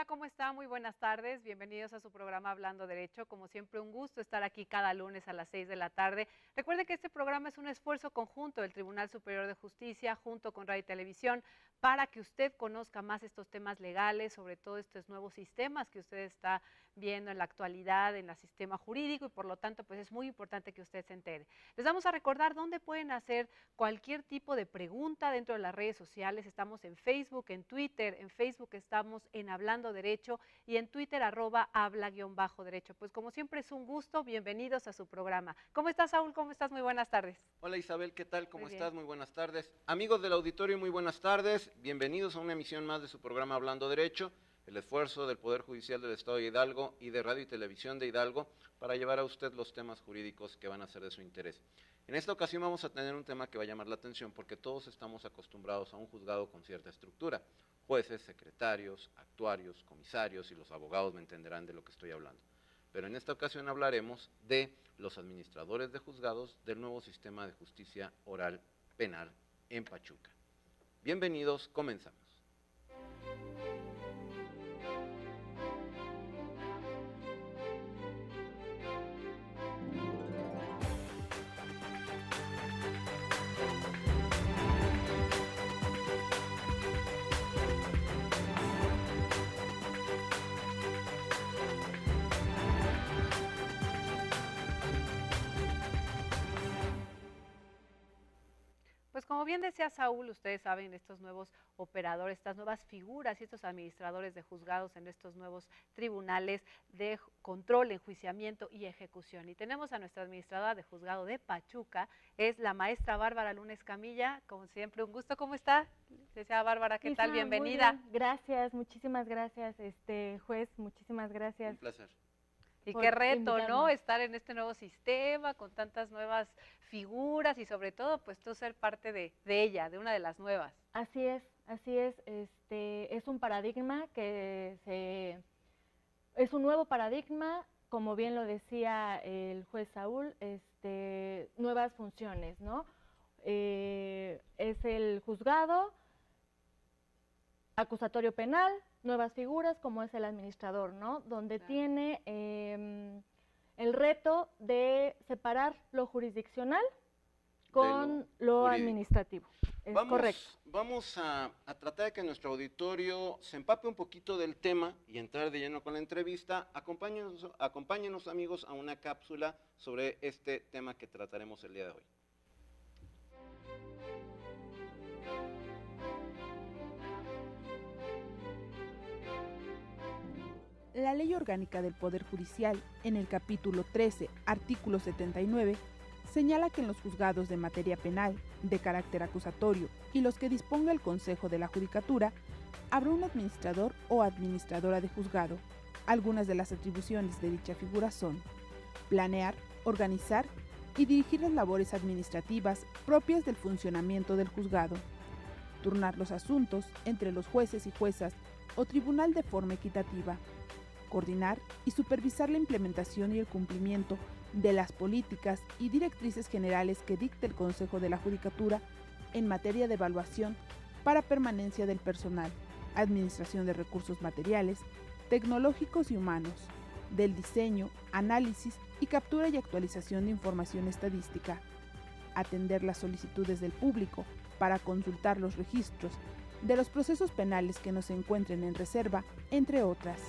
Hola, ¿cómo está? Muy buenas tardes. Bienvenidos a su programa Hablando Derecho. Como siempre, un gusto estar aquí cada lunes a las 6 de la tarde. Recuerde que este programa es un esfuerzo conjunto del Tribunal Superior de Justicia junto con Radio y Televisión para que usted conozca más estos temas legales, sobre todo estos nuevos sistemas que usted está viendo en la actualidad en el sistema jurídico y por lo tanto pues es muy importante que usted se entere. Les vamos a recordar dónde pueden hacer cualquier tipo de pregunta dentro de las redes sociales. Estamos en Facebook, en Twitter. En Facebook estamos en Hablando Derecho y en Twitter @habla_derecho. Pues como siempre es un gusto, bienvenidos a su programa. ¿Cómo estás, Saúl? ¿Cómo estás? Muy buenas tardes. Hola Isabel, ¿qué tal? ¿Cómo Muy estás? bien. Muy buenas tardes. Amigos del auditorio, muy buenas tardes. Bienvenidos a una emisión más de su programa Hablando Derecho, el esfuerzo del Poder Judicial del Estado de Hidalgo y de Radio y Televisión de Hidalgo para llevar a usted los temas jurídicos que van a ser de su interés. En esta ocasión vamos a tener un tema que va a llamar la atención porque todos estamos acostumbrados a un juzgado con cierta estructura. Jueces, secretarios, actuarios, comisarios y los abogados me entenderán de lo que estoy hablando. Pero en esta ocasión hablaremos de los administradores de juzgados del nuevo sistema de justicia oral penal en Pachuca. Bienvenidos, comenzamos. Pues como bien decía Saúl, ustedes saben, estos nuevos operadores, estas nuevas figuras y estos administradores de juzgados en estos nuevos tribunales de control, enjuiciamiento y ejecución. Y tenemos a nuestra administradora de juzgado de Pachuca, es la maestra Bárbara Lunes Camilla. Como siempre, un gusto. ¿Cómo está? Licenciada Bárbara, ¿qué tal? Bienvenida. Muy bien. Gracias, muchísimas gracias, juez, muchísimas gracias. Un placer. Y por qué reto, ¿no? invitarnos. Estar en este nuevo sistema, con tantas nuevas figuras y sobre todo, pues tú ser parte de ella, de una de las nuevas. Así es, es un paradigma es un nuevo paradigma, como bien lo decía el juez Saúl, nuevas funciones, ¿no? Es el juzgado, acusatorio penal, nuevas figuras como es el administrador, ¿no? Donde Claro. tiene el reto de separar lo jurisdiccional con lo jurídico. administrativo. Es correcto. Vamos a tratar de que nuestro auditorio se empape un poquito del tema y entrar de lleno con la entrevista. Acompáñenos amigos a una cápsula sobre este tema que trataremos el día de hoy. La Ley Orgánica del Poder Judicial, en el capítulo 13, artículo 79, señala que en los juzgados de materia penal, de carácter acusatorio y los que disponga el Consejo de la Judicatura, habrá un administrador o administradora de juzgado. Algunas de las atribuciones de dicha figura son planear, organizar y dirigir las labores administrativas propias del funcionamiento del juzgado, turnar los asuntos entre los jueces y juezas o tribunal de forma equitativa, coordinar y supervisar la implementación y el cumplimiento de las políticas y directrices generales que dicte el Consejo de la Judicatura en materia de evaluación para permanencia del personal, administración de recursos materiales, tecnológicos y humanos, del diseño, análisis y captura y actualización de información estadística, atender las solicitudes del público para consultar los registros de los procesos penales que no se encuentren en reserva, entre otras.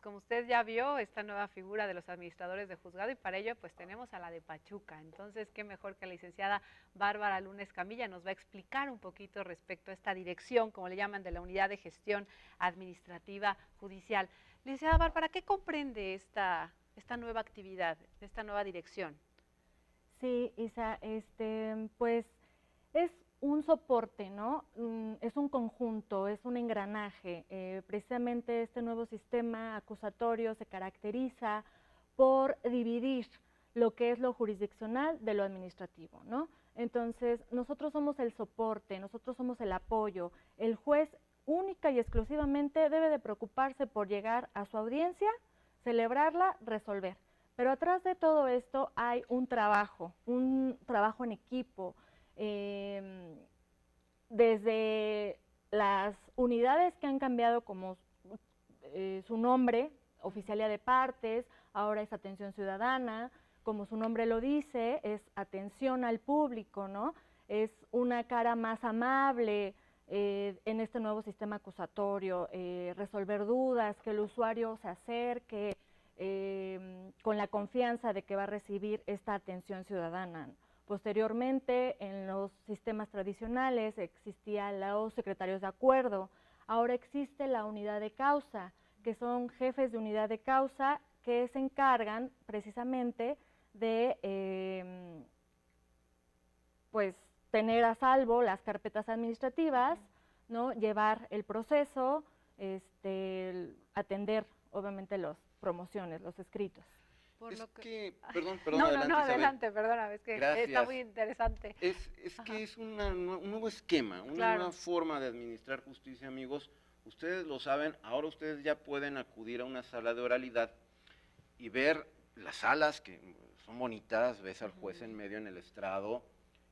Como usted ya vio, esta nueva figura de los administradores de juzgado y para ello pues tenemos a la de Pachuca. Entonces, qué mejor que la licenciada Bárbara Lunes Camilla nos va a explicar un poquito respecto a esta dirección, como le llaman, de la Unidad de Gestión Administrativa Judicial. Licenciada Bárbara, ¿qué comprende esta nueva actividad, esta nueva dirección? Sí, Isa, pues es un soporte, ¿no? Es un conjunto, es un engranaje. Precisamente este nuevo sistema acusatorio se caracteriza por dividir lo que es lo jurisdiccional de lo administrativo, ¿no? Entonces, nosotros somos el soporte, nosotros somos el apoyo. El juez única y exclusivamente debe de preocuparse por llegar a su audiencia, celebrarla, resolver. Pero atrás de todo esto hay un trabajo en equipo, desde las unidades que han cambiado como su nombre, Oficialía de Partes, ahora es Atención Ciudadana, como su nombre lo dice, es atención al público, ¿no? Es una cara más amable en este nuevo sistema acusatorio, resolver dudas, que el usuario se acerque con la confianza de que va a recibir esta atención ciudadana. Posteriormente, en los sistemas tradicionales existían los secretarios de acuerdo, ahora existe la unidad de causa, que son jefes de unidad de causa que se encargan precisamente de pues tener a salvo las carpetas administrativas, ¿no? Llevar el proceso, atender obviamente las promociones, los escritos. Perdón, No, adelante, Isabel. adelante, perdóname, es que Gracias. está muy interesante. Es que es un nuevo esquema, una Claro. nueva forma de administrar justicia, amigos. Ustedes lo saben, ahora ustedes ya pueden acudir a una sala de oralidad y ver las salas que son bonitas, ves al juez en medio en el estrado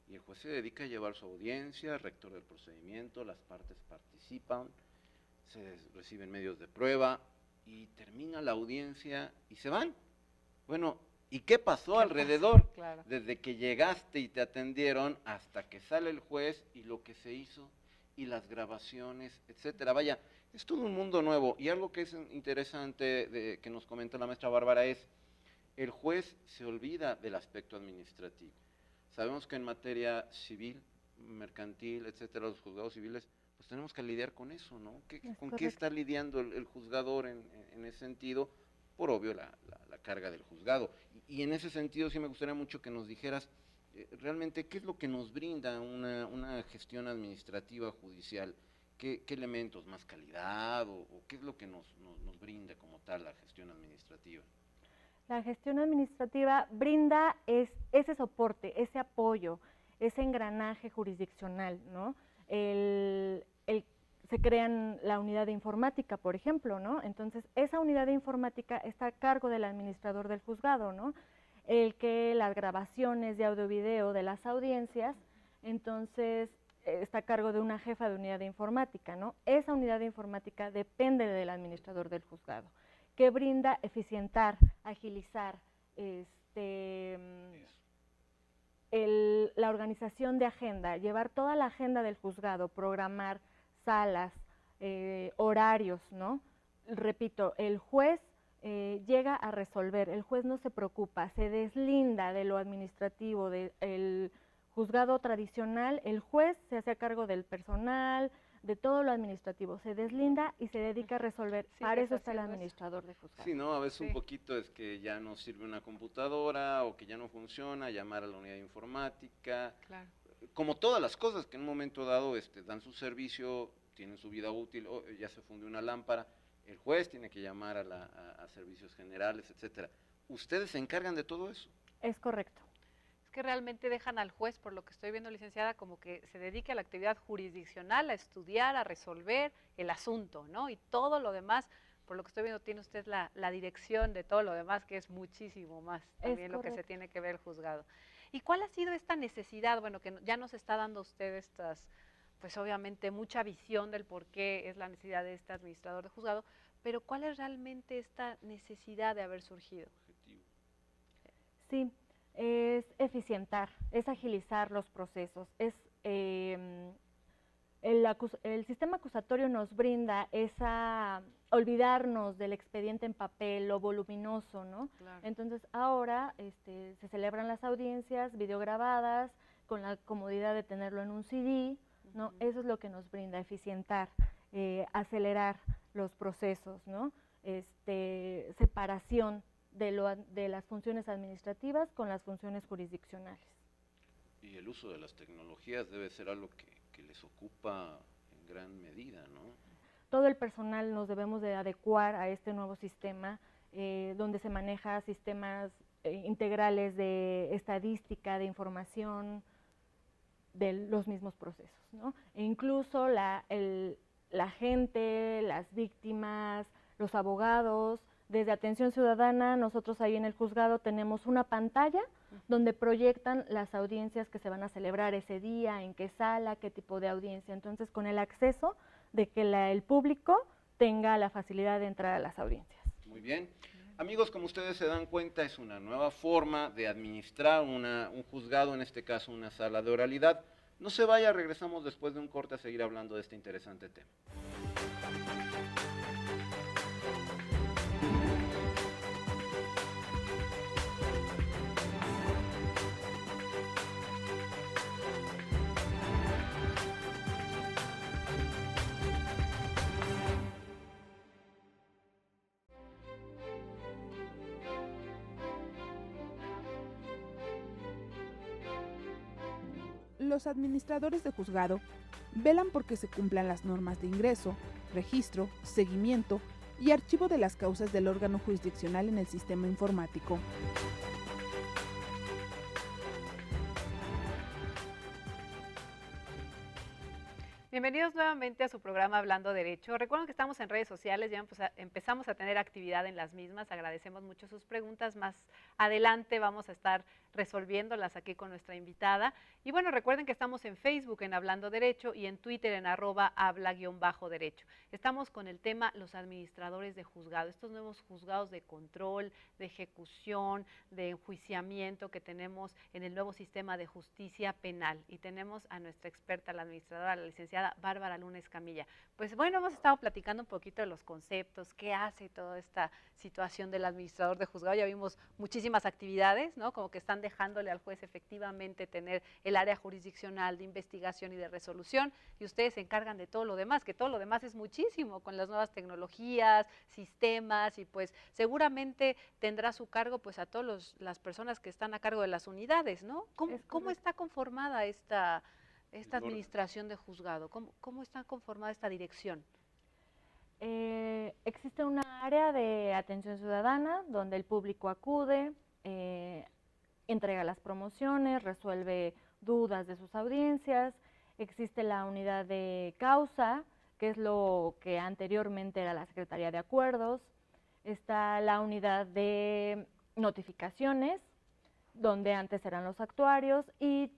y el juez se dedica a llevar su audiencia, el rector del procedimiento, las partes participan, se reciben medios de prueba y termina la audiencia y se van. Bueno, ¿y qué pasó alrededor? Claro. Desde que llegaste y te atendieron hasta que sale el juez y lo que se hizo y las grabaciones, etcétera. Vaya, es todo un mundo nuevo y algo que es interesante que nos comenta la maestra Bárbara es el juez se olvida del aspecto administrativo. Sabemos que en materia civil, mercantil, etcétera, los juzgados civiles, pues tenemos que lidiar con eso, ¿no? ¿Con qué está lidiando el juzgador en ese sentido? Por obvio la carga del juzgado. Y en ese sentido sí me gustaría mucho que nos dijeras realmente qué es lo que nos brinda una gestión administrativa judicial, qué elementos, más calidad o qué es lo que nos brinda como tal la gestión administrativa. La gestión administrativa brinda ese soporte, ese apoyo, ese engranaje jurisdiccional, ¿no? Se crean la unidad de informática, por ejemplo, ¿no? Entonces, esa unidad de informática está a cargo del administrador del juzgado, ¿no? El que las grabaciones de audio-video de las audiencias, entonces está a cargo de una jefa de unidad de informática, ¿no? Esa unidad de informática depende del administrador del juzgado, que brinda eficientar, agilizar, la organización de agenda, llevar toda la agenda del juzgado, programar salas, horarios, ¿no? Repito, el juez llega a resolver, el juez no se preocupa, se deslinda de lo administrativo, del juzgado tradicional, el juez se hace a cargo del personal, de todo lo administrativo, se deslinda y se dedica a resolver, para eso está el administrador de juzgado. Sí, ¿no? A veces un poquito es que ya no sirve una computadora o que ya no funciona, llamar a la unidad de informática, Claro. Como todas las cosas que en un momento dado dan su servicio, tienen su vida útil, ya se fundió una lámpara, el juez tiene que llamar a servicios generales, etcétera. ¿Ustedes se encargan de todo eso? Es correcto. Es que realmente dejan al juez, por lo que estoy viendo, licenciada, como que se dedique a la actividad jurisdiccional, a estudiar, a resolver el asunto, ¿no? Y todo lo demás, por lo que estoy viendo, tiene usted la dirección de todo lo demás, que es muchísimo más también lo que se tiene que ver el juzgado. ¿Y cuál ha sido esta necesidad? Bueno, que ya nos está dando usted estas, pues obviamente mucha visión del por qué es la necesidad de este administrador de juzgado, pero ¿cuál es realmente esta necesidad de haber surgido? Sí, es eficientar, es agilizar los procesos, es el sistema acusatorio nos brinda olvidarnos del expediente en papel, lo voluminoso, ¿no? Claro. Entonces ahora se celebran las audiencias videograbadas con la comodidad de tenerlo en un CD, ¿no? Eso es lo que nos brinda, eficientar, acelerar los procesos, ¿no? Separación de las funciones administrativas con las funciones jurisdiccionales. Y el uso de las tecnologías debe ser algo que les ocupa en gran medida, ¿no? Todo el personal nos debemos de adecuar a este nuevo sistema, donde se maneja sistemas integrales de estadística, de información, de los mismos procesos, ¿no? E incluso la gente, las víctimas, los abogados, Desde Atención Ciudadana, nosotros ahí en el juzgado tenemos una pantalla donde proyectan las audiencias que se van a celebrar ese día, en qué sala, qué tipo de audiencia. Entonces, con el acceso de que el público tenga la facilidad de entrar a las audiencias. Muy bien. Amigos, como ustedes se dan cuenta, es una nueva forma de administrar un juzgado, en este caso una sala de oralidad. No se vaya, regresamos después de un corte a seguir hablando de este interesante tema. Los administradores de juzgado velan porque se cumplan las normas de ingreso, registro, seguimiento y archivo de las causas del órgano jurisdiccional en el sistema informático. Bienvenidos nuevamente a su programa Hablando Derecho. Recuerden que estamos en redes sociales, ya empezamos a tener actividad en las mismas. Agradecemos mucho sus preguntas. Más adelante vamos a estar resolviéndolas aquí con nuestra invitada. Y bueno, recuerden que estamos en Facebook en Hablando Derecho y en Twitter en @habla_derecho. Estamos con el tema los administradores de juzgado, estos nuevos juzgados de control, de ejecución, de enjuiciamiento que tenemos en el nuevo sistema de justicia penal. Y tenemos a nuestra experta, la administradora, la licenciada Bárbara Luna Escamilla. Pues bueno, hemos estado platicando un poquito de los conceptos, qué hace toda esta situación del administrador de juzgado. Ya vimos muchísimas actividades, ¿no? Como que están dejándole al juez efectivamente tener el área jurisdiccional de investigación y de resolución, y ustedes se encargan de todo lo demás, que todo lo demás es muchísimo con las nuevas tecnologías, sistemas, y pues seguramente tendrá a su cargo pues a todas las personas que están a cargo de las unidades, ¿no? ¿Cómo está conformada esta administración de juzgado? ¿Cómo está conformada esta dirección? Existe una área de atención ciudadana donde el público acude, entrega las promociones, resuelve dudas de sus audiencias. Existe la unidad de causa, que es lo que anteriormente era la Secretaría de Acuerdos. Está la unidad de notificaciones, donde antes eran los actuarios, y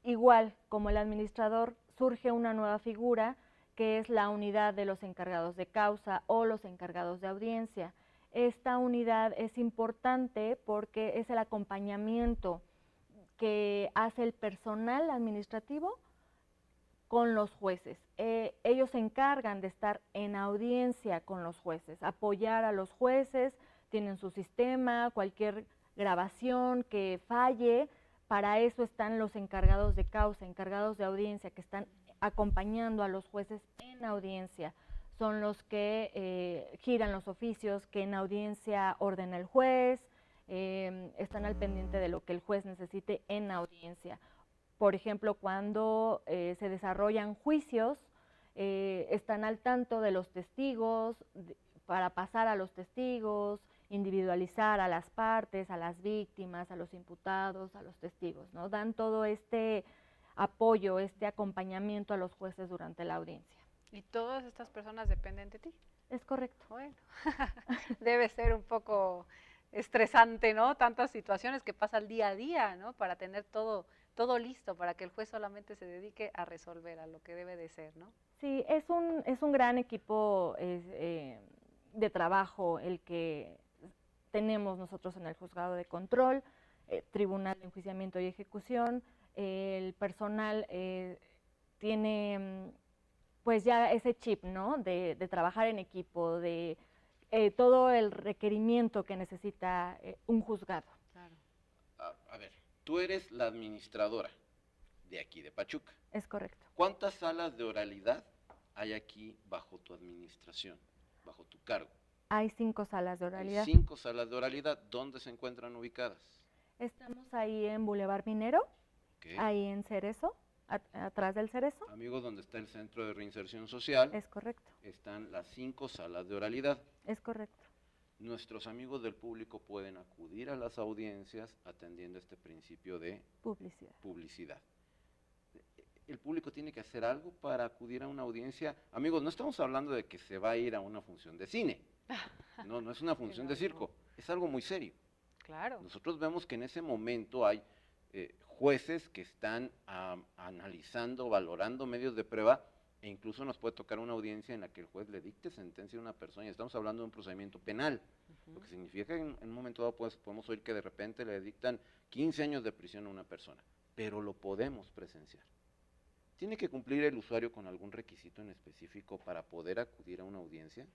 igual como el administrador surge una nueva figura que es la unidad de los encargados de causa o los encargados de audiencia. Esta unidad es importante porque es el acompañamiento que hace el personal administrativo con los jueces. Ellos se encargan de estar en audiencia con los jueces, apoyar a los jueces, tienen su sistema, cualquier grabación que falle. Para eso están los encargados de causa, encargados de audiencia, que están acompañando a los jueces en audiencia. Son los que giran los oficios que en audiencia ordena el juez, están al pendiente de lo que el juez necesite en audiencia. Por ejemplo, cuando se desarrollan juicios, están al tanto de los testigos, para pasar a los testigos, individualizar a las partes, a las víctimas, a los imputados, a los testigos, ¿no? Dan todo este apoyo, este acompañamiento a los jueces durante la audiencia. ¿Y todas estas personas dependen de ti? Es correcto. Bueno, debe ser un poco estresante, ¿no? Tantas situaciones que pasan día a día, ¿no? Para tener todo listo, para que el juez solamente se dedique a resolver, a lo que debe de ser, ¿no? Sí, es un gran equipo de trabajo el que tenemos nosotros en el juzgado de control, tribunal de enjuiciamiento y ejecución. El personal tiene pues ya ese chip, ¿no? De trabajar en equipo, de todo el requerimiento que necesita un juzgado. Claro. A ver, tú eres la administradora de aquí, de Pachuca. Es correcto. ¿Cuántas salas de oralidad hay aquí bajo tu administración, bajo tu cargo? Hay 5 salas de oralidad. Hay 5 salas de oralidad. ¿Dónde se encuentran ubicadas? Estamos ahí en Boulevard Minero, Okay. ahí en Cerezo, atrás del Cerezo. Amigos, donde está el Centro de Reinserción Social, Es correcto, están las 5 salas de oralidad. es correcto. Nuestros amigos del público pueden acudir a las audiencias atendiendo este principio de publicidad. ¿El público tiene que hacer algo para acudir a una audiencia? Amigos, no estamos hablando de que se va a ir a una función de cine. No, no es una función de lástima. circo, es algo muy serio. Claro. Nosotros vemos que en ese momento hay jueces que están analizando, valorando medios de prueba, e incluso nos puede tocar una audiencia en la que el juez le dicte sentencia a una persona, y estamos hablando de un procedimiento penal, lo que significa que en un momento dado podemos oír que de repente le dictan 15 años de prisión a una persona, pero lo podemos presenciar. ¿Tiene que cumplir el usuario con algún requisito en específico para poder acudir a una audiencia?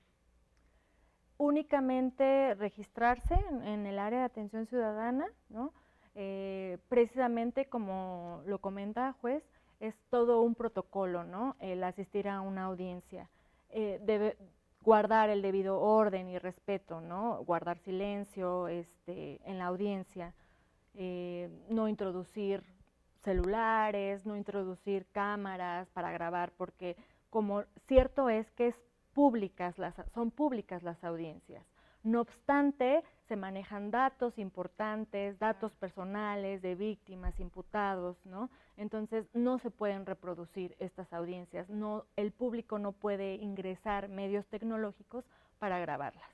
Únicamente registrarse en el área de atención ciudadana, ¿no? Precisamente como lo comenta juez, es todo un protocolo, ¿no? El asistir a una audiencia. Debe guardar el debido orden y respeto, ¿no? Guardar silencio en la audiencia, no introducir celulares, no introducir cámaras para grabar, porque como cierto es que son públicas las audiencias. No obstante, se manejan datos importantes, datos personales de víctimas, imputados, ¿no? Entonces, no se pueden reproducir estas audiencias. No, el público no puede ingresar medios tecnológicos para grabarlas.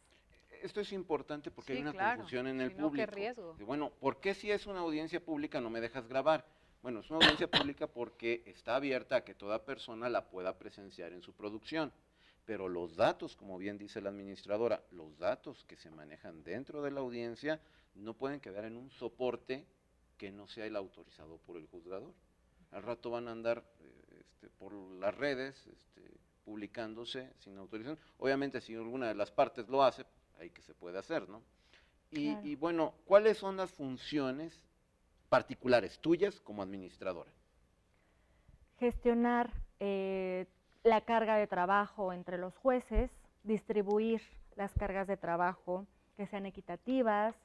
Esto es importante porque hay Sí, una claro. confusión en el Si no, qué público. riesgo. Bueno, ¿por qué si es una audiencia pública no me dejas grabar? Bueno, es una audiencia pública porque está abierta a que toda persona la pueda presenciar en su producción. Pero los datos, como bien dice la administradora, los datos que se manejan dentro de la audiencia no pueden quedar en un soporte que no sea el autorizado por el juzgador. Al rato van a andar por las redes publicándose sin autorización. Obviamente, si alguna de las partes lo hace, ahí que se puede hacer, ¿no? Claro. Y bueno, ¿cuáles son las funciones particulares tuyas como administradora? Gestionar la carga de trabajo entre los jueces, distribuir las cargas de trabajo que sean equitativas,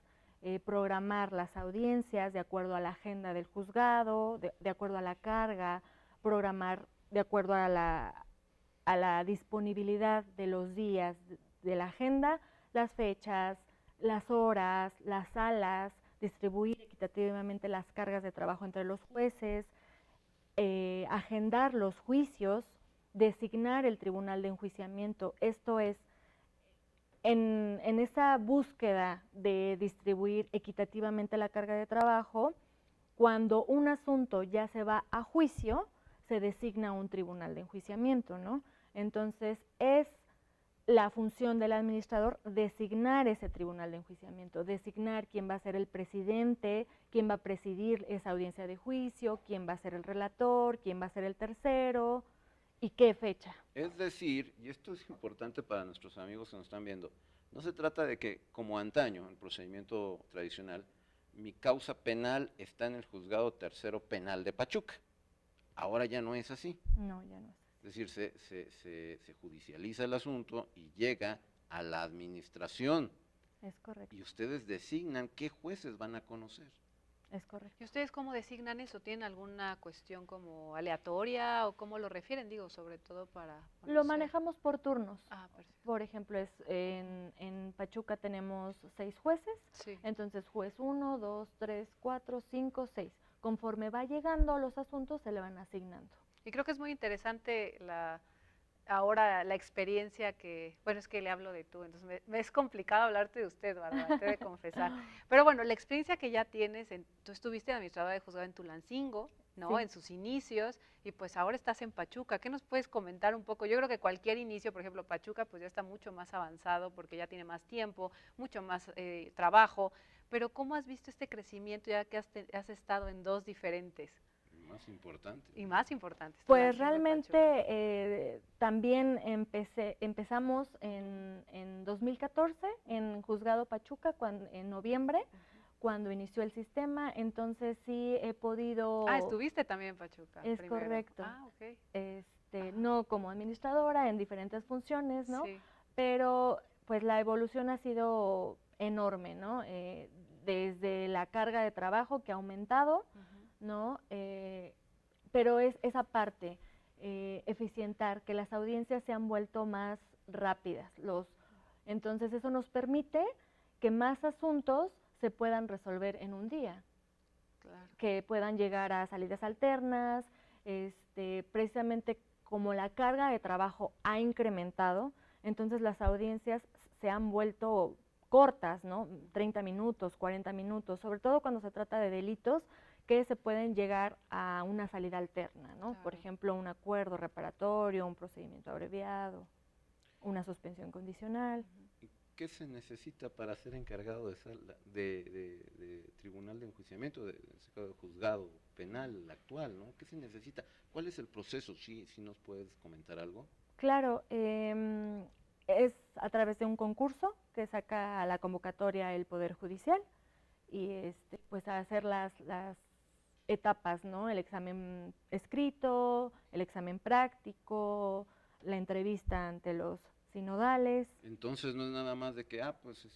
programar las audiencias de acuerdo a la agenda del juzgado, de acuerdo a la carga, programar de acuerdo a la disponibilidad de los días de la agenda, las fechas, las horas, las salas, distribuir equitativamente las cargas de trabajo entre los jueces, agendar los juicios, designar el tribunal de enjuiciamiento. Esto es, en esa búsqueda de distribuir equitativamente la carga de trabajo, cuando un asunto ya se va a juicio, se designa un tribunal de enjuiciamiento, ¿no? Entonces, es la función del administrador designar ese tribunal de enjuiciamiento, designar quién va a ser el presidente, quién va a presidir esa audiencia de juicio, quién va a ser el relator, quién va a ser el tercero y qué fecha. Es decir, y esto es importante para nuestros amigos que nos están viendo, no se trata de que, como antaño, en el procedimiento tradicional, mi causa penal está en el juzgado tercero penal de Pachuca. Ahora ya no es así. No, ya no es. Es decir, se judicializa el asunto y llega a la administración. Es correcto. Y ustedes designan qué jueces van a conocer. Es correcto. ¿Y ustedes cómo designan eso? ¿Tienen alguna cuestión como aleatoria o cómo lo refieren? Digo, sobre todo para... Lo conocer. manejamos por turnos. Ah, perfecto. Por ejemplo, en Pachuca tenemos 6 jueces, Sí. entonces juez 1, 2, 3, 4, 5, 6. Conforme va llegando los asuntos, se le van asignando. Y creo que es muy interesante ahora la experiencia que, bueno, es que le hablo de tú, entonces me es complicado hablarte de usted, Bárbara, te he de confesar. Pero bueno, la experiencia que ya tienes, tú estuviste administradora de juzgado en Tulancingo, ¿no? Sí. En sus inicios, y pues ahora estás en Pachuca. ¿Qué nos puedes comentar un poco? Yo creo que cualquier inicio, por ejemplo, Pachuca, pues ya está mucho más avanzado porque ya tiene más tiempo, mucho más trabajo, pero ¿cómo has visto este crecimiento ya que has estado en 2 diferentes? Más importante. Y más importantes. Pues Tulancingo y realmente también empezamos en 2014 en Juzgado Pachuca, en noviembre, cuando inició el sistema, entonces sí he podido... Ah, estuviste también en Pachuca. Es primero. correcto. Ah, ok. No como administradora, en diferentes funciones, ¿no? Sí. Pero pues la evolución ha sido enorme, ¿no? Desde la carga de trabajo que ha aumentado, ¿no? Pero es esa parte, eficientar, que las audiencias se han vuelto más rápidas. Entonces eso nos permite que más asuntos se puedan resolver en un día, Claro. que puedan llegar a salidas alternas, precisamente como la carga de trabajo ha incrementado, entonces las audiencias se han vuelto cortas, ¿no? 30 minutos, 40 minutos, sobre todo cuando se trata de delitos que se pueden llegar a una salida alterna, ¿no? Claro. Por ejemplo, un acuerdo reparatorio, un procedimiento abreviado, una suspensión condicional. ¿Qué se necesita para ser encargado de tribunal de enjuiciamiento, de juzgado penal actual, ¿no? ¿Qué se necesita? ¿Cuál es el proceso? Si nos puedes comentar algo. Claro, es a través de un concurso que saca a la convocatoria el Poder Judicial y pues a hacer las etapas, ¿no? El examen escrito, el examen práctico, la entrevista ante los sinodales. Entonces no es nada más de que, pues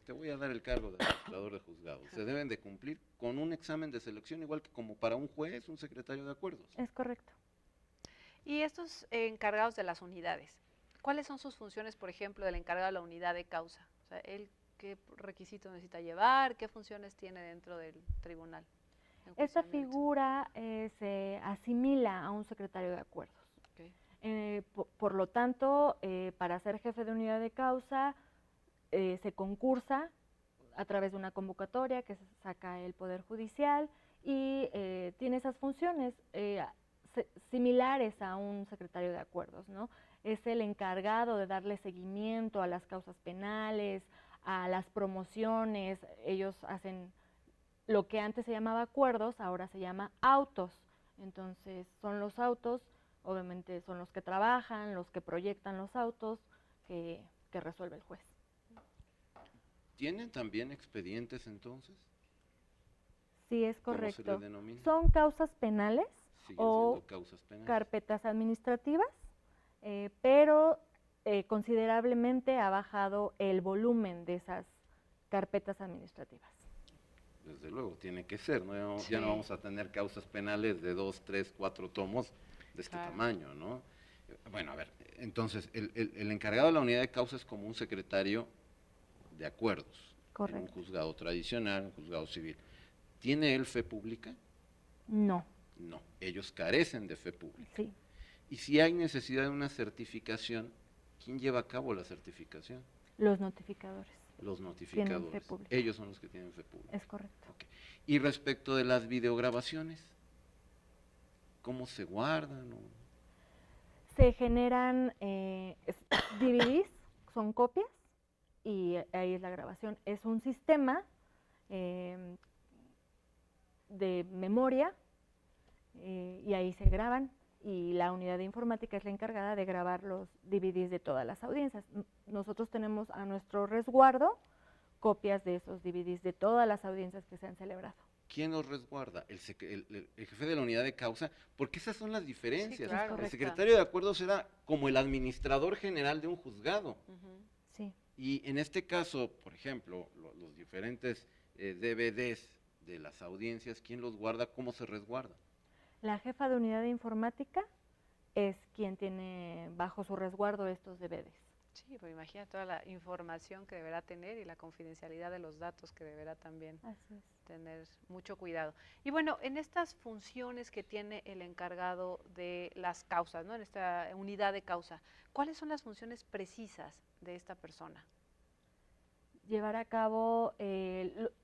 te voy a dar el cargo de administrador de juzgado. Se deben de cumplir con un examen de selección igual que como para un juez, un secretario de acuerdos. Es correcto. Y estos encargados de las unidades, ¿cuáles son sus funciones, por ejemplo, del encargado de la unidad de causa? O sea, ¿él qué requisitos necesita llevar? ¿Qué funciones tiene dentro del tribunal? Esta figura se asimila a un secretario de acuerdos. Okay. Por lo tanto, para ser jefe de unidad de causa, se concursa a través de una convocatoria que se saca el Poder Judicial y tiene esas funciones similares a un secretario de acuerdos, ¿no? Es el encargado de darle seguimiento a las causas penales, a las promociones. Ellos hacen lo que antes se llamaba acuerdos, ahora se llama autos. Entonces, son los autos, obviamente son los que trabajan, los que proyectan los autos que resuelve el juez. ¿Tienen también expedientes entonces? Sí, es ¿Cómo correcto. se le denomina? Son causas penales o causas penales. carpetas administrativas, pero considerablemente ha bajado el volumen de esas carpetas administrativas. Desde luego, tiene que ser, ¿no? Sí. Ya no vamos a tener causas penales de 2, 3, 4 tomos de este Claro. tamaño, ¿no? Bueno, a ver, entonces, el encargado de la unidad de causa es como un secretario de acuerdos. Correcto. En un juzgado tradicional, un juzgado civil. ¿Tiene él fe pública? No, No, ellos carecen de fe pública. sí. Y si hay necesidad de una certificación, ¿quién lleva a cabo la certificación? Los notificadores. Los notificadores. fe pública. Ellos son los que tienen fe pública. Es correcto. Ok. Y respecto de las videograbaciones, ¿cómo se guardan? Se generan DVDs, son copias, y ahí es la grabación. Es un sistema de memoria y ahí se graban, y la unidad de informática es la encargada de grabar los DVDs de todas las audiencias. Nosotros tenemos a nuestro resguardo copias de esos DVDs de todas las audiencias que se han celebrado. ¿Quién los resguarda? El jefe de la unidad de causa, porque esas son las diferencias. Sí, claro. El Correcto. secretario de acuerdos era como el administrador general de un juzgado. Ujú. Sí. Y en este caso, por ejemplo, los diferentes DVDs de las audiencias, ¿quién los guarda? ¿Cómo se resguarda? La jefa de unidad de informática es quien tiene bajo su resguardo estos DVDs. Sí, pues imagina toda la información que deberá tener y la confidencialidad de los datos que deberá también Así es. tener mucho cuidado. Y bueno, en estas funciones que tiene el encargado de las causas, ¿no? En esta unidad de causa, ¿cuáles son las funciones precisas de esta persona? Llevar a cabo,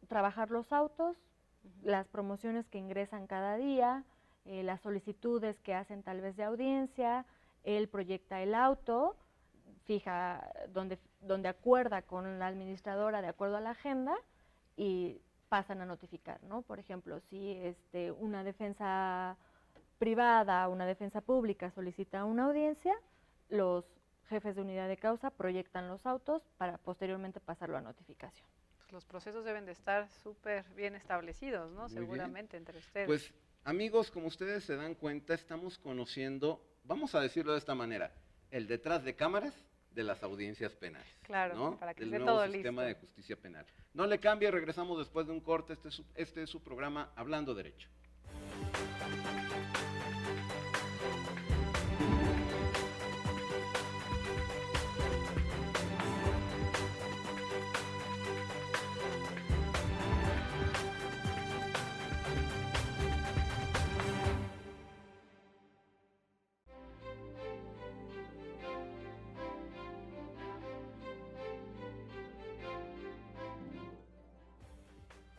trabajar los autos, Ujú. las promociones que ingresan cada día, las solicitudes que hacen tal vez de audiencia. Él proyecta el auto, fija donde acuerda con la administradora de acuerdo a la agenda y pasan a notificar, ¿no? Por ejemplo, si una defensa privada, una defensa pública solicita una audiencia, los jefes de unidad de causa proyectan los autos para posteriormente pasarlo a notificación. Pues los procesos deben de estar súper bien establecidos, ¿no? Muy bien. Seguramente entre ustedes. Pues, amigos, como ustedes se dan cuenta, estamos conociendo, vamos a decirlo de esta manera, el detrás de cámaras de las audiencias penales. Claro, ¿no? para que Del esté nuevo todo sistema listo. de justicia penal. No le cambie, regresamos después de un corte. Este es su programa Hablando Derecho.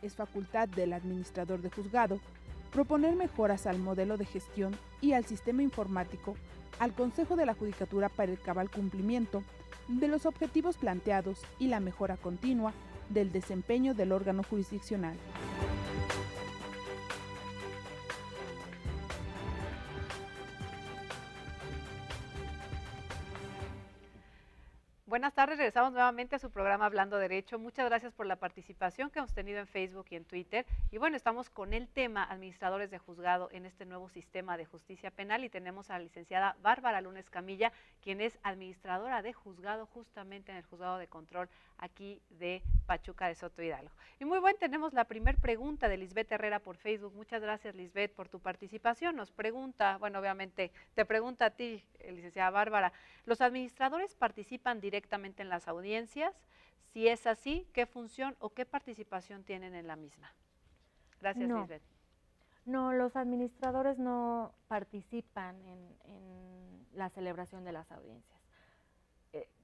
es facultad del administrador de juzgado proponer mejoras al modelo de gestión y al sistema informático al Consejo de la Judicatura para el cabal cumplimiento de los objetivos planteados y la mejora continua del desempeño del órgano jurisdiccional. Buenas tardes, regresamos nuevamente a su programa Hablando Derecho. Muchas gracias por la participación que hemos tenido en Facebook y en Twitter. Y bueno, estamos con el tema administradores de juzgado en este nuevo sistema de justicia penal y tenemos a la licenciada Bárbara Lunes Camilla, quien es administradora de juzgado justamente en el Juzgado de Control aquí de Pachuca de Soto Hidalgo. Y muy bien, tenemos la primera pregunta de Lisbeth Herrera por Facebook. Muchas gracias, Lisbeth, por tu participación. Nos pregunta, bueno, obviamente te pregunta a ti, licenciada Bárbara, ¿los administradores participan directamente en las audiencias? Si es así, ¿qué función o qué participación tienen en la misma? Gracias, Lisbeth. No, los administradores no participan en la celebración de las audiencias.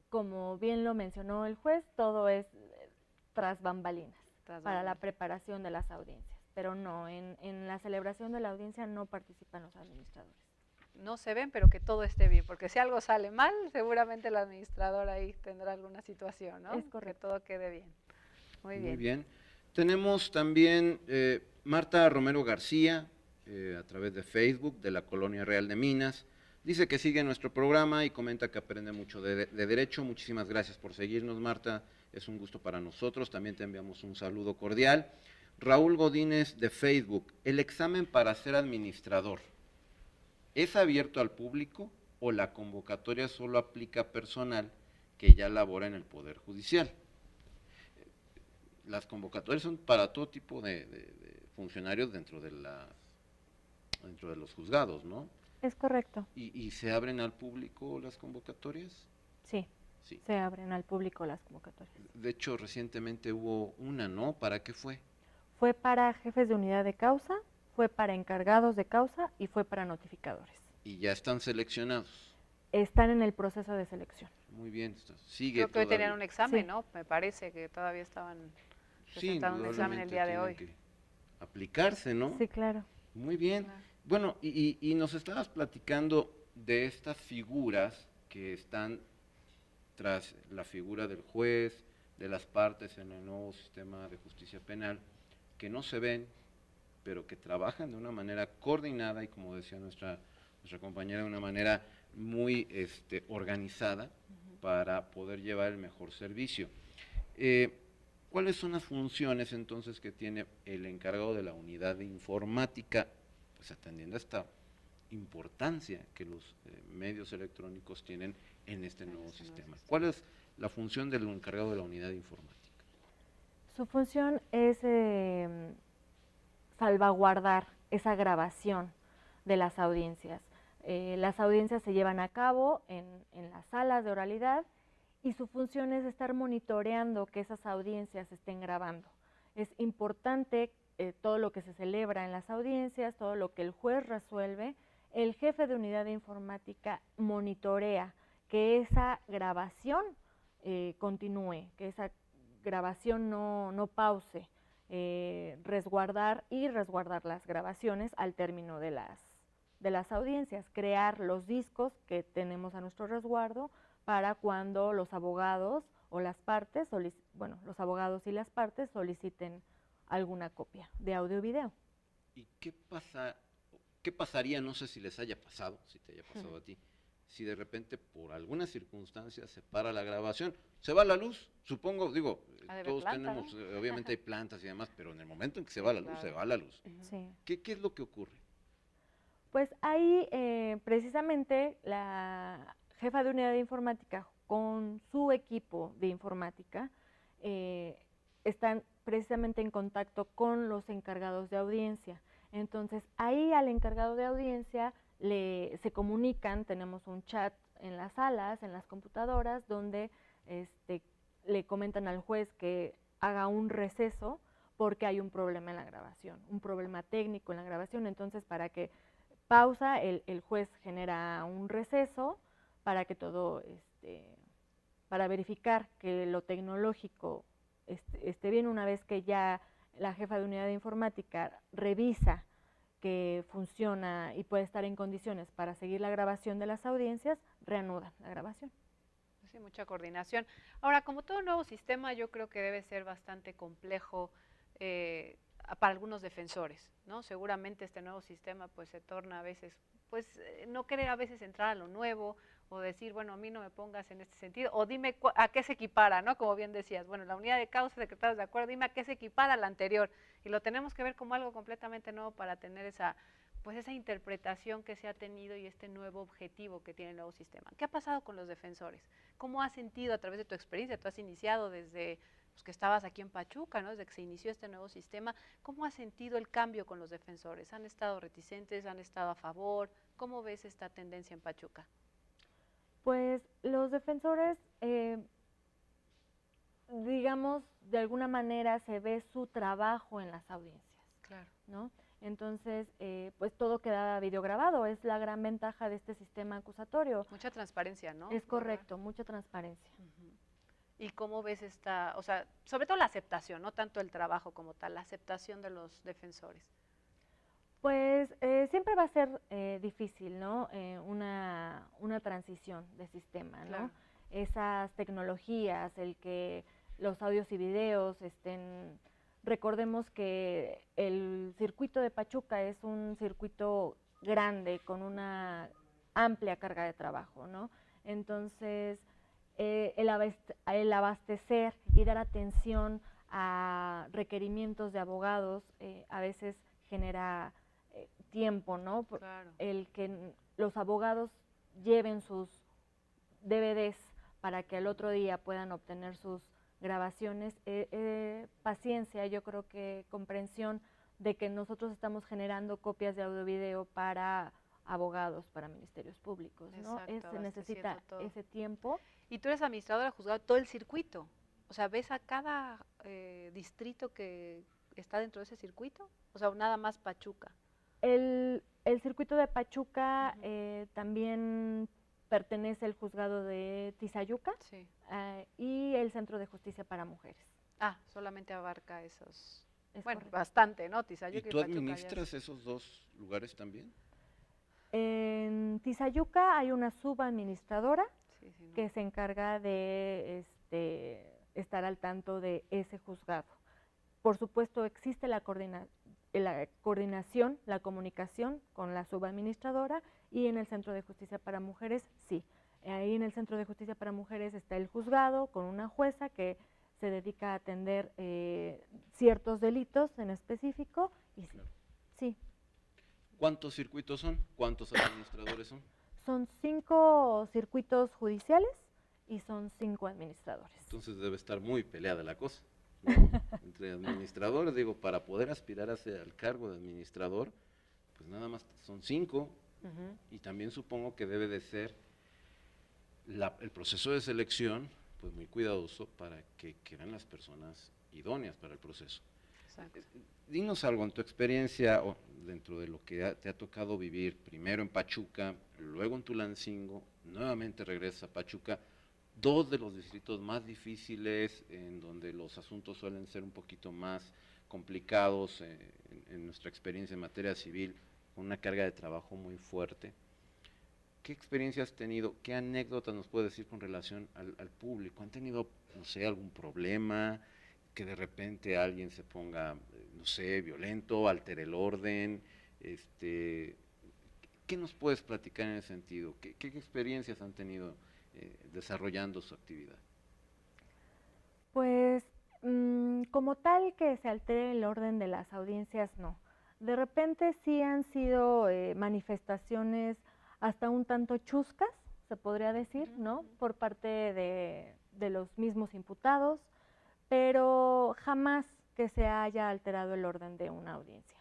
Como bien lo mencionó el juez, todo es tras bambalinas, para la preparación de las audiencias. Pero no, en la celebración de la audiencia no participan los administradores. No se ven, pero que todo esté bien, porque si algo sale mal, seguramente el administrador ahí tendrá alguna situación, ¿no? Es correcto. Que todo quede bien. Muy bien. Muy bien. Tenemos también Marta Romero García, a través de Facebook, de la Colonia Real de Minas. Dice que sigue nuestro programa y comenta que aprende mucho de derecho. Muchísimas gracias por seguirnos, Marta. Es un gusto para nosotros. También te enviamos un saludo cordial. Raúl Godínez de Facebook. El examen para ser administrador, ¿es abierto al público o la convocatoria solo aplica a personal que ya labora en el Poder Judicial? Las convocatorias son para todo tipo de funcionarios dentro de los juzgados, ¿no? Es correcto. ¿Y se abren al público las convocatorias? Sí, se abren al público las convocatorias. De hecho, recientemente hubo una, ¿no? ¿Para qué fue? Fue para jefes de unidad de causa, fue para encargados de causa y fue para notificadores. ¿Y ya están seleccionados? Están en el proceso de selección. Muy bien, sigue. Creo que hoy todavía. tenían un examen, Sí. ¿no? Me parece que todavía estaban Sí, presentando un examen el día de hoy. tienen que aplicarse, ¿no? Sí, claro. Muy bien. Claro. Bueno, y nos estabas platicando de estas figuras que están tras la figura del juez, de las partes en el nuevo sistema de justicia penal, que no se ven, pero que trabajan de una manera coordinada y, como decía nuestra compañera, de una manera muy organizada para poder llevar el mejor servicio. ¿Cuáles son las funciones entonces que tiene el encargado de la unidad de informática, pues atendiendo a esta importancia que los medios electrónicos tienen en este nuevo sistema? ¿Cuál es la función del encargado de la unidad de informática? Su función es salvaguardar esa grabación de las audiencias. Las audiencias se llevan a cabo en las salas de oralidad y su función es estar monitoreando que esas audiencias se estén grabando. Es importante todo lo que se celebra en las audiencias, todo lo que el juez resuelve, el jefe de unidad de informática monitorea que esa grabación continúe, que esa grabación no pause, resguardar las grabaciones al término de las audiencias, crear los discos que tenemos a nuestro resguardo para cuando los abogados o las partes, los abogados y las partes soliciten alguna copia de audio o video. ¿Y qué pasaría, no sé si les haya pasado, si te haya pasado a ti, si de repente por alguna circunstancia se para la grabación, se va la luz, supongo, todos tenemos, ¿no? Obviamente hay plantas y demás, pero en el momento en que se va la luz, se va la luz. Sí. ¿Qué es lo que ocurre? Pues ahí precisamente la jefa de unidad de informática con su equipo de informática están precisamente en contacto con los encargados de audiencia. Entonces ahí al encargado de audiencia se comunican, tenemos un chat en las salas, en las computadoras, donde le comentan al juez que haga un receso porque hay un problema en la grabación, un problema técnico en la grabación. Entonces para que pausa, el juez genera un receso para que todo, para verificar que lo tecnológico esté bien. Una vez que ya la jefa de unidad de informática revisa que funciona y puede estar en condiciones para seguir la grabación de las audiencias, reanuda la grabación. Sí, mucha coordinación. Ahora, como todo nuevo sistema, yo creo que debe ser bastante complejo para algunos defensores, ¿no? Seguramente este nuevo sistema pues se torna a veces, pues no querer a veces entrar a lo nuevo o decir, bueno, a mí no me pongas en este sentido, o dime a qué se equipara, ¿no? Como bien decías, bueno, la unidad de causa, secretarios de acuerdo, dime a qué se equipara la anterior, y lo tenemos que ver como algo completamente nuevo para tener esa, pues esa interpretación que se ha tenido y este nuevo objetivo que tiene el nuevo sistema. ¿Qué ha pasado con los defensores? ¿Cómo has sentido a través de tu experiencia? Tú has iniciado desde pues, que estabas aquí en Pachuca, ¿no? Desde que se inició este nuevo sistema. ¿Cómo has sentido el cambio con los defensores? ¿Han estado reticentes? ¿Han estado a favor? ¿Cómo ves esta tendencia en Pachuca? Pues los defensores, digamos, de alguna manera se ve su trabajo en las audiencias, Claro. ¿no? Entonces, pues todo queda videograbado, es la gran ventaja de este sistema acusatorio. Mucha transparencia, ¿no? Es correcto, mucha transparencia. ¿Y cómo ves esta, o sea, sobre todo la aceptación, no tanto el trabajo como tal, la aceptación de los defensores? Pues siempre va a ser difícil, ¿no? Una transición de sistema, ¿no? Claro. Esas tecnologías, el que los audios y videos estén. Recordemos que el circuito de Pachuca es un circuito grande con una amplia carga de trabajo, ¿no? Entonces, el abastecer y dar atención a requerimientos de abogados a veces genera tiempo, ¿no? Claro. El que los abogados lleven sus DVDs para que al otro día puedan obtener sus grabaciones, paciencia, yo creo que comprensión de que nosotros estamos generando copias de audio y video para abogados, para ministerios públicos, ¿no? Exacto, Se necesita todo. ese tiempo. Y tú eres administradora de juzgado todo el circuito, o sea, ¿ves a cada distrito que está dentro de ese circuito? O sea, nada más Pachuca. El circuito de Pachuca también pertenece al juzgado de Tizayuca Sí. Y el Centro de Justicia para Mujeres. Ah, solamente abarca esos. Es Bueno, correcto. bastante, ¿no? ¿Y Tizayuca tú Pachuca administras esos dos lugares también? En Tizayuca hay una subadministradora Sí, sí, no. que se encarga de estar al tanto de ese juzgado. Por supuesto, existe la coordinación, la comunicación con la subadministradora, y en el Centro de Justicia para Mujeres, sí. Ahí en el Centro de Justicia para Mujeres está el juzgado con una jueza que se dedica a atender ciertos delitos en específico. Y Claro. sí. ¿Cuántos circuitos son? ¿Cuántos administradores son? Son 5 circuitos judiciales y son 5 administradores. Entonces debe estar muy peleada la cosa, ¿no? Entre administradores, digo, para poder aspirar al cargo de administrador, pues nada más son 5, y también supongo que debe de ser el proceso de selección, pues muy cuidadoso para que queden las personas idóneas para el proceso. Exacto. Dinos algo en tu experiencia, o dentro de lo que te ha tocado vivir, primero en Pachuca, luego en Tulancingo, nuevamente regresas a Pachuca, dos de los distritos más difíciles, en donde los asuntos suelen ser un poquito más complicados en nuestra experiencia en materia civil, con una carga de trabajo muy fuerte. ¿Qué experiencia has tenido? ¿Qué anécdotas nos puedes decir con relación al público? ¿Han tenido, no sé, algún problema? Que de repente alguien se ponga, no sé, violento, altere el orden. ¿Qué nos puedes platicar en ese sentido? ¿Qué experiencias han tenido desarrollando su actividad? Pues como tal que se altere el orden de las audiencias, no. De repente sí han sido manifestaciones hasta un tanto chuscas, se podría decir, ¿no? Por parte de los mismos imputados, pero jamás que se haya alterado el orden de una audiencia.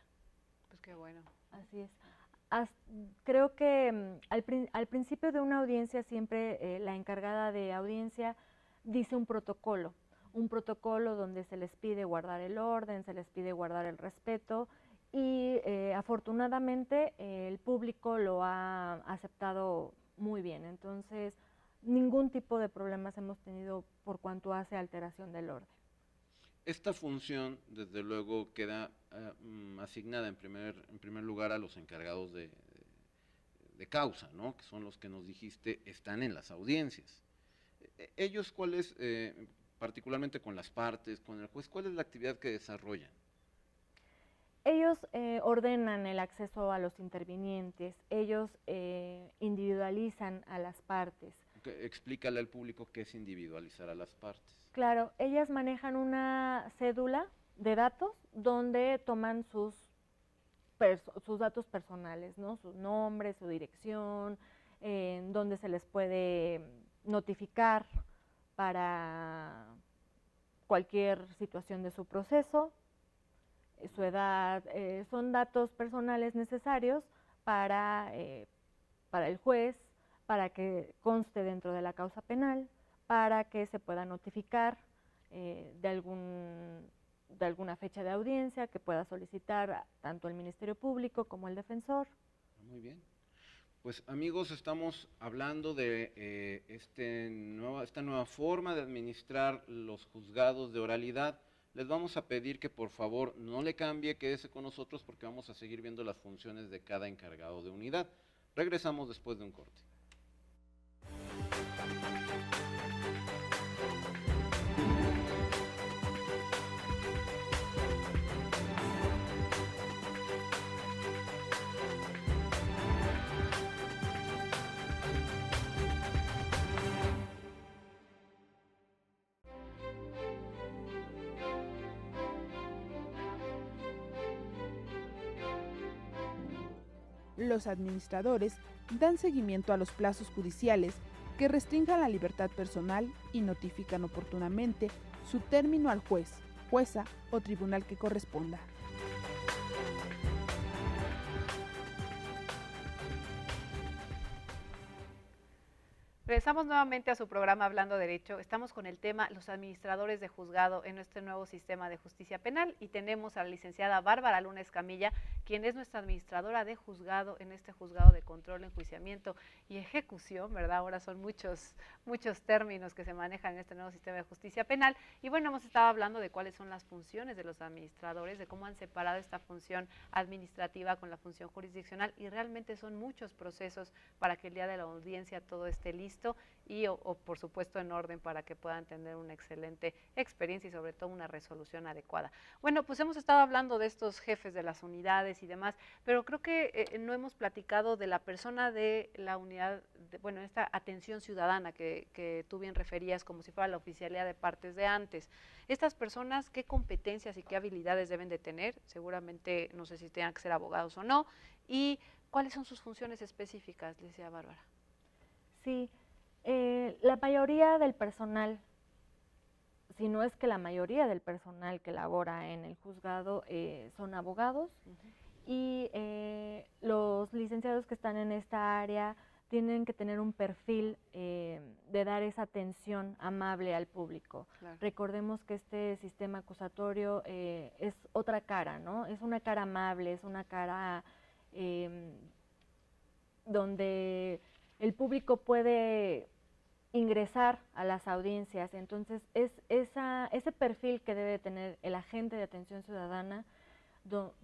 Pues qué bueno. Así es. Creo que al principio de una audiencia siempre la encargada de audiencia dice un protocolo donde se les pide guardar el orden, se les pide guardar el respeto, y afortunadamente el público lo ha aceptado muy bien. Entonces, ningún tipo de problemas hemos tenido por cuanto hace alteración del orden. Esta función, desde luego, queda asignada en primer lugar a los encargados de causa, ¿no? Que son los que nos dijiste están en las audiencias. Ellos, ¿cuál es, particularmente con las partes, con el juez, cuál es la actividad que desarrollan? Ellos ordenan el acceso a los intervinientes, ellos individualizan a las partes. Explícale al público qué es individualizar a las partes. Claro, ellas manejan una cédula de datos donde toman sus datos personales, ¿no? Su nombre, su dirección, donde se les puede notificar para cualquier situación de su proceso, su edad, son datos personales necesarios para el juez, para que conste dentro de la causa penal, para que se pueda notificar de alguna fecha de audiencia que pueda solicitar tanto el Ministerio Público como el defensor. Muy bien. Pues amigos, estamos hablando de esta nueva forma de administrar los juzgados de oralidad. Les vamos a pedir que por favor no le cambie, quédese con nosotros porque vamos a seguir viendo las funciones de cada encargado de unidad. Regresamos después de un corte. Los administradores dan seguimiento a los plazos judiciales que restrinjan la libertad personal y notifican oportunamente su término al juez, jueza o tribunal que corresponda. Regresamos nuevamente a su programa Hablando Derecho. Estamos con el tema los administradores de juzgado en nuestro nuevo sistema de justicia penal y tenemos a la licenciada Bárbara Luna Escamilla, quien es nuestra administradora de juzgado en este juzgado de control, enjuiciamiento y ejecución, ¿verdad? Ahora son muchos términos que se manejan en este nuevo sistema de justicia penal. Y bueno, hemos estado hablando de cuáles son las funciones de los administradores, de cómo han separado esta función administrativa con la función jurisdiccional y realmente son muchos procesos para que el día de la audiencia todo esté listo y por supuesto en orden para que puedan tener una excelente experiencia y sobre todo una resolución adecuada. Bueno, pues hemos estado hablando de estos jefes de las unidades y demás, pero creo que no hemos platicado de la persona de la unidad, esta atención ciudadana que tú bien referías como si fuera la oficialía de partes de antes. Estas personas, ¿qué competencias y qué habilidades deben de tener? Seguramente, no sé si tengan que ser abogados o no, y ¿cuáles son sus funciones específicas, le decía Bárbara? Sí. La mayoría del personal, si no es que la mayoría del personal que labora en el juzgado son abogados y los licenciados que están en esta área tienen que tener un perfil de dar esa atención amable al público. Claro. Recordemos que este sistema acusatorio es otra cara, ¿no? Es una cara amable, es una cara donde el público puede ingresar a las audiencias, entonces es ese perfil que debe tener el agente de atención ciudadana,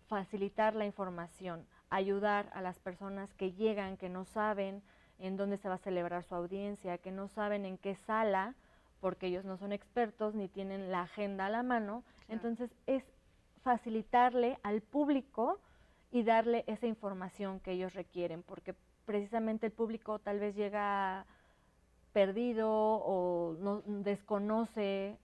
facilitar la información, ayudar a las personas que llegan, que no saben en dónde se va a celebrar su audiencia, que no saben en qué sala, porque ellos no son expertos ni tienen la agenda a la mano, claro. Entonces es facilitarle al público y darle esa información que ellos requieren, porque precisamente el público tal vez llega perdido o no desconoce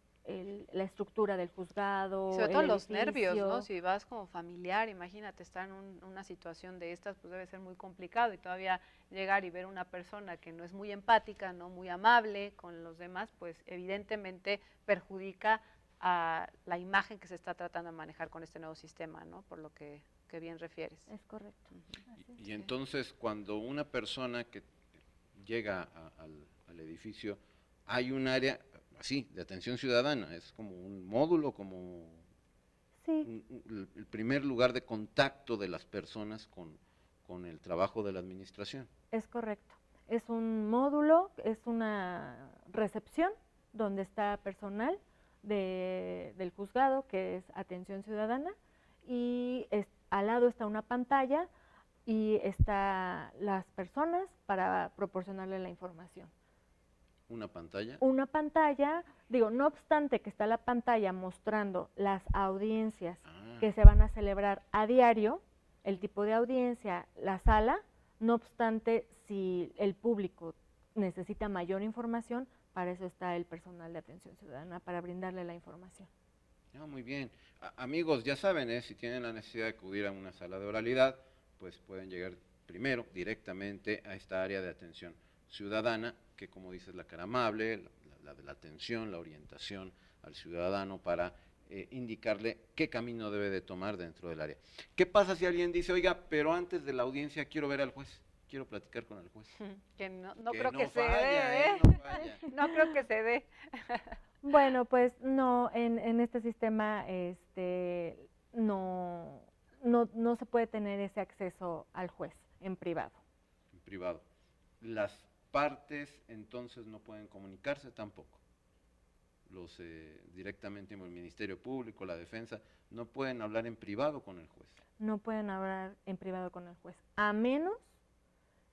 la estructura del juzgado. Sobre todo los nervios, ¿no? Si vas como familiar, imagínate estar en una situación de estas, pues debe ser muy complicado y todavía llegar y ver una persona que no es muy empática, no muy amable con los demás, pues evidentemente perjudica a la imagen que se está tratando de manejar con este nuevo sistema, ¿no? Por lo que bien refieres. Es correcto. Y entonces cuando una persona que llega al edificio, hay un área así de atención ciudadana, es como un módulo, como sí. el primer lugar de contacto de las personas con el trabajo de la administración. Es correcto. Es un módulo, es una recepción donde está personal, del juzgado, que es Atención Ciudadana, y al lado está una pantalla y está las personas para proporcionarle la información. ¿Una pantalla? Una pantalla, digo, no obstante que está la pantalla mostrando las audiencias que se van a celebrar a diario, el tipo de audiencia, la sala, no obstante, si el público necesita mayor información, para eso está el personal de Atención Ciudadana, para brindarle la información. Muy bien. Amigos, ya saben, si tienen la necesidad de acudir a una sala de oralidad, pues pueden llegar primero directamente a esta área de atención ciudadana, que como dices, la cara amable, la de la atención, la orientación al ciudadano para indicarle qué camino debe de tomar dentro del área. ¿Qué pasa si alguien dice, oiga, pero antes de la audiencia quiero ver al juez, quiero platicar con el juez? Que no creo que se falla, dé, no falla. No creo que se dé. Bueno, pues no, en este sistema no se puede tener ese acceso al juez en privado. En privado. Las partes entonces no pueden comunicarse tampoco. Los directamente el Ministerio Público, la defensa, no pueden hablar en privado con el juez. No pueden hablar en privado con el juez, a menos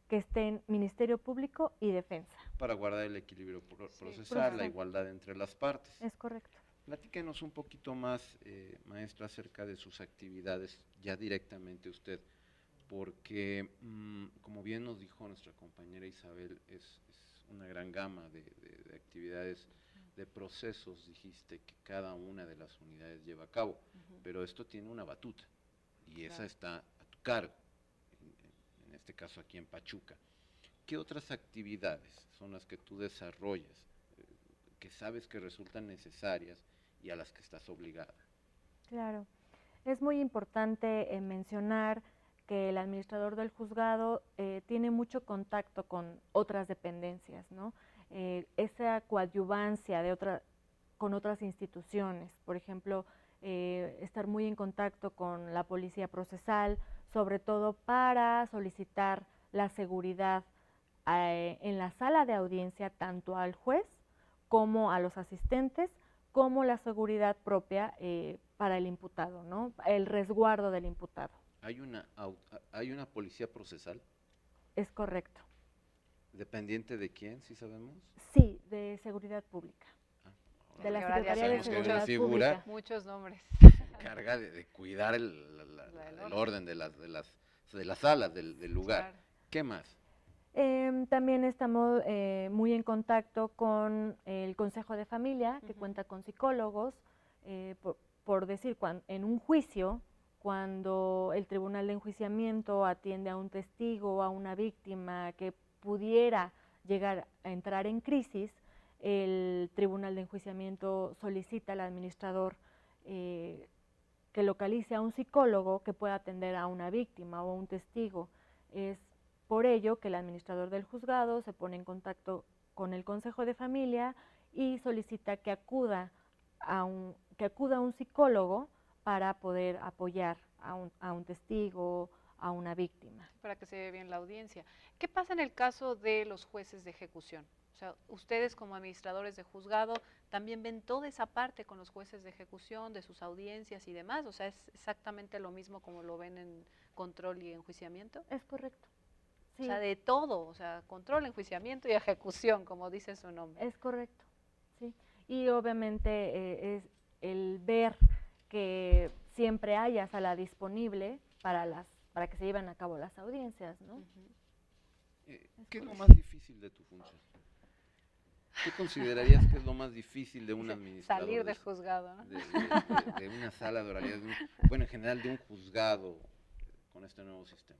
que estén Ministerio Público y defensa. Para guardar el equilibrio procesal, la igualdad entre las partes. Es correcto. Platíquenos un poquito más, maestra, acerca de sus actividades, ya directamente usted, porque como bien nos dijo nuestra compañera Isabel, es una gran gama de actividades, de procesos, dijiste, que cada una de las unidades lleva a cabo, pero esto tiene una batuta, y esa está a tu cargo, en este caso aquí en Pachuca. ¿Qué otras actividades son las que tú desarrollas, que sabes que resultan necesarias y a las que estás obligada? Claro, es muy importante mencionar que el administrador del juzgado tiene mucho contacto con otras dependencias, ¿no? Esa coadyuvancia con otras instituciones, por ejemplo, estar muy en contacto con la policía procesal, sobre todo para solicitar la seguridad en la sala de audiencia, tanto al juez como a los asistentes, como la seguridad propia para el imputado, ¿no? El resguardo del imputado. ¿Hay una policía procesal? Es correcto. ¿Dependiente de quién, si sabemos? Sí, de seguridad pública. De la Secretaría de Seguridad Pública. Muchos nombres. Se encarga de cuidar el orden de las salas, del lugar. Claro. ¿Qué más? También estamos muy en contacto con el Consejo de Familia, que cuenta con psicólogos, por decir, en un juicio, cuando el tribunal de enjuiciamiento atiende a un testigo o a una víctima que pudiera llegar a entrar en crisis, el tribunal de enjuiciamiento solicita al administrador que localice a un psicólogo que pueda atender a una víctima o a un testigo. Es por ello que el administrador del juzgado se pone en contacto con el Consejo de Familia y solicita que acuda a un psicólogo para poder apoyar a un testigo, a una víctima. Para que se lleve bien la audiencia. ¿Qué pasa en el caso de los jueces de ejecución? O sea, ustedes como administradores de juzgado también ven toda esa parte con los jueces de ejecución, de sus audiencias y demás. O sea, ¿es exactamente lo mismo como lo ven en control y enjuiciamiento? Es correcto. Sí. O sea, de todo, o sea, control, enjuiciamiento y ejecución, como dice su nombre. Es correcto, sí. Y obviamente es el ver que siempre haya sala disponible para que se lleven a cabo las audiencias, ¿no? ¿Qué es lo más difícil de tu función? ¿Qué considerarías que es lo más difícil de un administrador? Salir del juzgado, ¿no? De una sala de oralidad, bueno, en general de un juzgado con este nuevo sistema.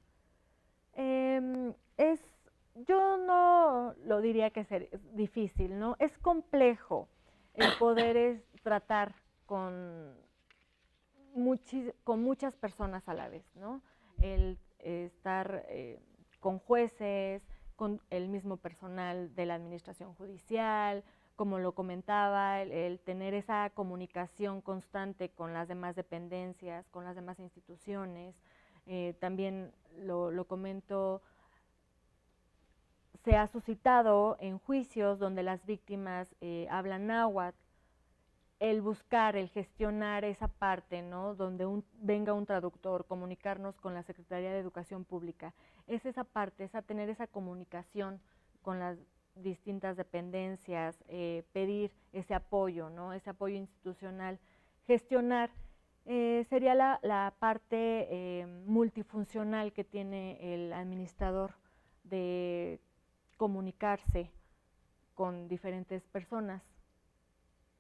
Yo no lo diría que es difícil, ¿no? Es complejo el poder tratar con muchas personas a la vez, ¿no? El estar con jueces, con el mismo personal de la administración judicial, como lo comentaba, el tener esa comunicación constante con las demás dependencias, con las demás instituciones. También lo comento, se ha suscitado en juicios donde las víctimas hablan náhuatl el buscar, el gestionar esa parte, ¿no? Donde venga un traductor, comunicarnos con la Secretaría de Educación Pública, es esa parte, es a tener esa comunicación con las distintas dependencias, pedir ese apoyo, ¿no? Ese apoyo institucional, gestionar, sería la parte multifuncional que tiene el administrador de comunicarse con diferentes personas,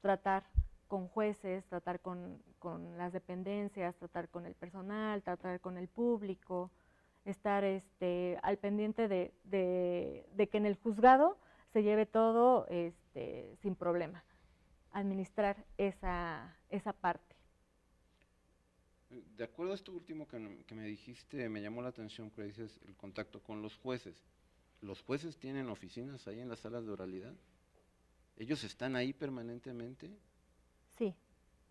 tratar con jueces, tratar con las dependencias, tratar con el personal, tratar con el público, estar al pendiente de que en el juzgado se lleve todo sin problema, administrar esa parte. De acuerdo a esto último que me dijiste, me llamó la atención que dices el contacto con los jueces. ¿Los jueces tienen oficinas ahí en las salas de oralidad? ¿Ellos están ahí permanentemente? Sí,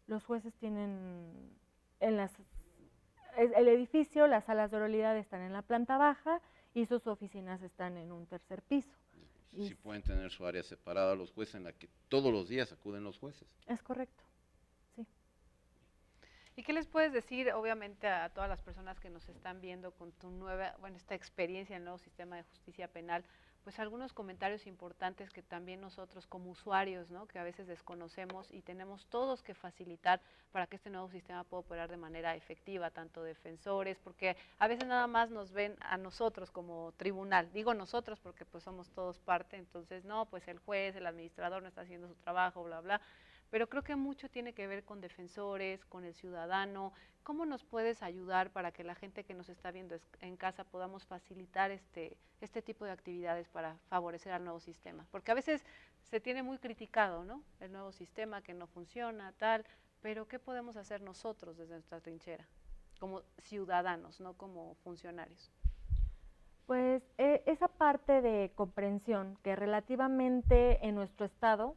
los jueces tienen el edificio, las salas de oralidad están en la planta baja y sus oficinas están en un tercer piso. Sí pueden tener su área separada los jueces en la que todos los días acuden los jueces. Es correcto, sí. ¿Y qué les puedes decir, obviamente, a todas las personas que nos están viendo con tu nueva, esta experiencia en el nuevo sistema de justicia penal? Pues algunos comentarios importantes que también nosotros como usuarios, ¿no? Que a veces desconocemos y tenemos todos que facilitar para que este nuevo sistema pueda operar de manera efectiva, tanto defensores, porque a veces nada más nos ven a nosotros como tribunal, digo nosotros porque pues somos todos parte, entonces no, pues el juez, el administrador no está haciendo su trabajo, bla, bla. Pero creo que mucho tiene que ver con defensores, con el ciudadano. ¿Cómo nos puedes ayudar para que la gente que nos está viendo en casa podamos facilitar este tipo de actividades para favorecer al nuevo sistema? Porque a veces se tiene muy criticado, ¿no? El nuevo sistema que no funciona, tal, pero ¿qué podemos hacer nosotros desde nuestra trinchera? Como ciudadanos, no como funcionarios. Pues esa parte de comprensión que relativamente en nuestro estado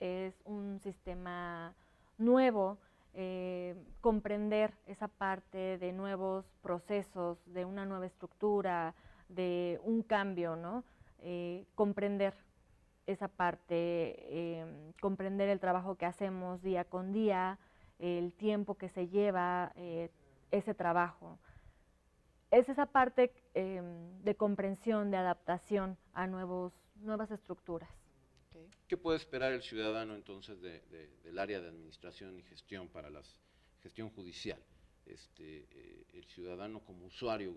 es un sistema nuevo, comprender esa parte de nuevos procesos, de una nueva estructura, de un cambio, ¿no? Comprender esa parte, comprender el trabajo que hacemos día con día, el tiempo que se lleva ese trabajo. Es esa parte de comprensión, de adaptación a nuevas estructuras. ¿Qué puede esperar el ciudadano entonces del área de administración y gestión para la gestión judicial? El ciudadano como usuario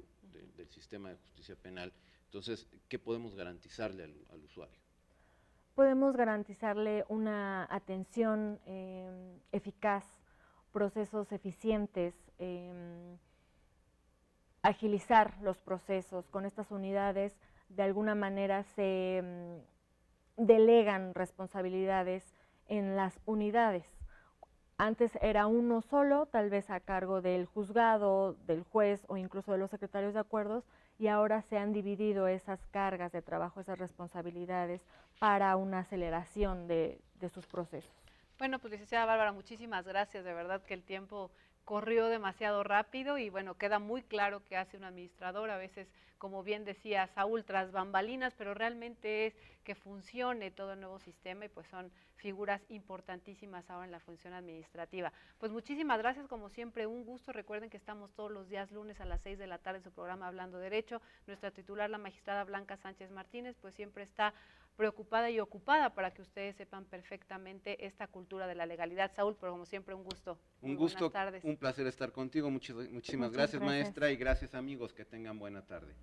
del sistema de justicia penal, entonces, ¿qué podemos garantizarle al usuario? Podemos garantizarle una atención eficaz, procesos eficientes, agilizar los procesos. Con estas unidades, de alguna manera se delegan responsabilidades en las unidades. Antes era uno solo, tal vez a cargo del juzgado, del juez o incluso de los secretarios de acuerdos, y ahora se han dividido esas cargas de trabajo, esas responsabilidades para una aceleración de sus procesos. Bueno, pues licenciada Bárbara, muchísimas gracias, de verdad que el tiempo corrió demasiado rápido y bueno, queda muy claro qué hace un administrador, a veces, como bien decía Saúl, tras bambalinas, pero realmente es que funcione todo el nuevo sistema y pues son figuras importantísimas ahora en la función administrativa. Pues muchísimas gracias, como siempre, un gusto. Recuerden que estamos todos los días lunes a las 6 de la tarde en su programa Hablando Derecho. Nuestra titular, la magistrada Blanca Sánchez Martínez, pues siempre está preocupada y ocupada para que ustedes sepan perfectamente esta cultura de la legalidad. Saúl, pero como siempre, un gusto. Un gusto, buenas tardes. Un placer estar contigo. Muchísimas gracias, maestra, y gracias, amigos. Que tengan buena tarde.